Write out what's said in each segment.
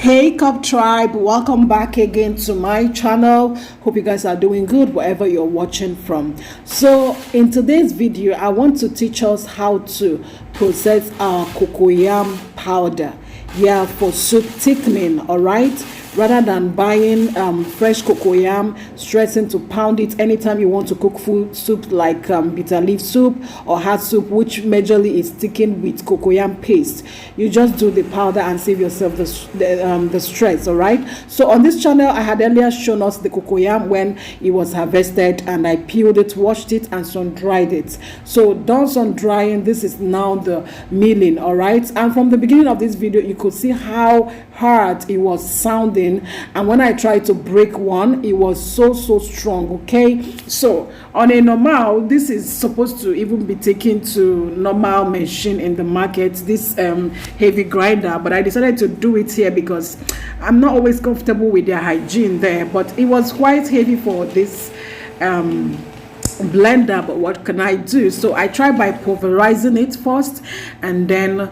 Hey COB Tribe, welcome back again to my channel. Hope you guys are doing good wherever you're watching from. So in today's video, I want to teach us how to process our cocoyam powder, for soup thickening. All right, rather than buying fresh cocoyam, stressing to pound it anytime you want to cook food soup like bitter leaf soup or hard soup, which majorly is thickened with cocoyam paste. You just do the powder and save yourself the stress. All right, so on this channel I had earlier shown us the cocoyam when it was harvested, and I peeled it, washed it, and sun dried it. So done sun drying, this is now the milling. All right, and from the beginning of this video you could see how hard it was sounding, and when I tried to break one, it was so strong. Okay, so on a normal, this is supposed to even be taken to normal machine in the market, this heavy grinder, but I decided to do it here because I'm not always comfortable with their hygiene there. But it was quite heavy for this blender, but what can I do? So I tried by pulverizing it first, and then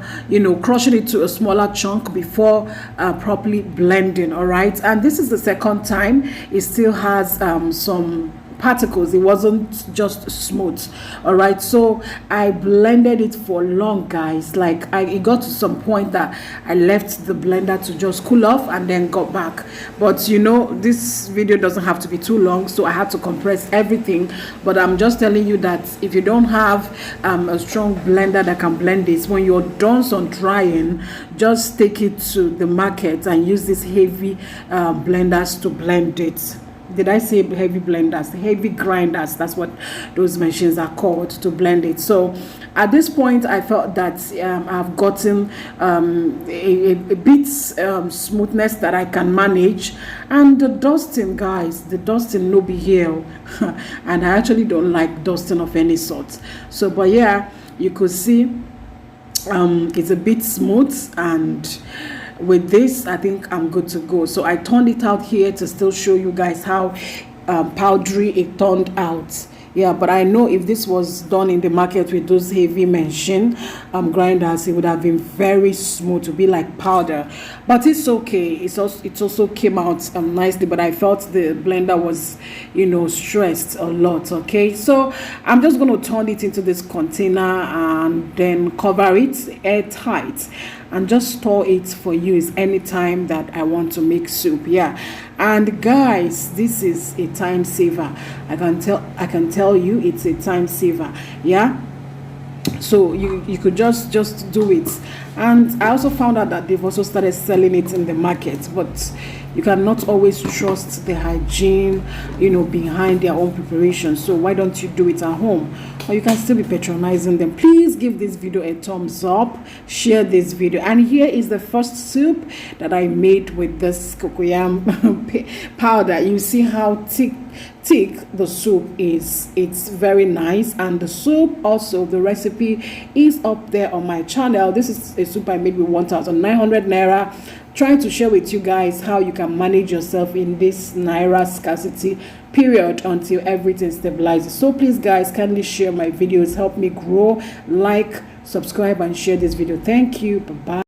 crushing it to a smaller chunk before properly blending. All right, and this is the second time. It still has some particles. It wasn't just smooth. All right, so I blended it for long, guys. Like it got to some point that I left the blender to just cool off and then got back. But this video doesn't have to be too long, so I had to compress everything. But I'm just telling you that if you don't have a strong blender that can blend this, when you're done sun drying, just take it to the market and use these heavy blenders to blend it. Did I say heavy blenders? Heavy grinders, that's what those machines are called, to blend it. So at this point I felt that I've gotten a bit smoothness that I can manage. And the dusting, guys, the dusting no be here. And I actually don't like dusting of any sort. So but yeah, you could see it's a bit smooth, and with this I think I'm good to go. So I turned it out here to still show you guys how powdery it turned out. But I know if this was done in the market with those heavy machine grinders, it would have been very smooth, to be like powder. But it's okay. It also came out nicely, but I felt the blender was stressed a lot. Okay, so I'm just going to turn it into this container and then cover it airtight and just store it for use anytime that I want to make soup. And guys, this is a time saver. I can tell you it's a time saver. So you could just do it. And I also found out that they've also started selling it in the market, but you cannot always trust the hygiene behind their own preparation. So why don't you do it at home? Or you can still be patronizing them. Please give this video a thumbs up, share this video. And here is the first soup that I made with this cocoyam powder. You see how thick the soup is. It's very nice. And the soup, also the recipe is up there on my channel. This is a soup I made with 1,900 naira, trying to share with you guys how you can manage yourself in this naira scarcity period until everything stabilizes. So please guys, kindly share my videos, help me grow, like, subscribe, and share this video. Thank you. Bye bye.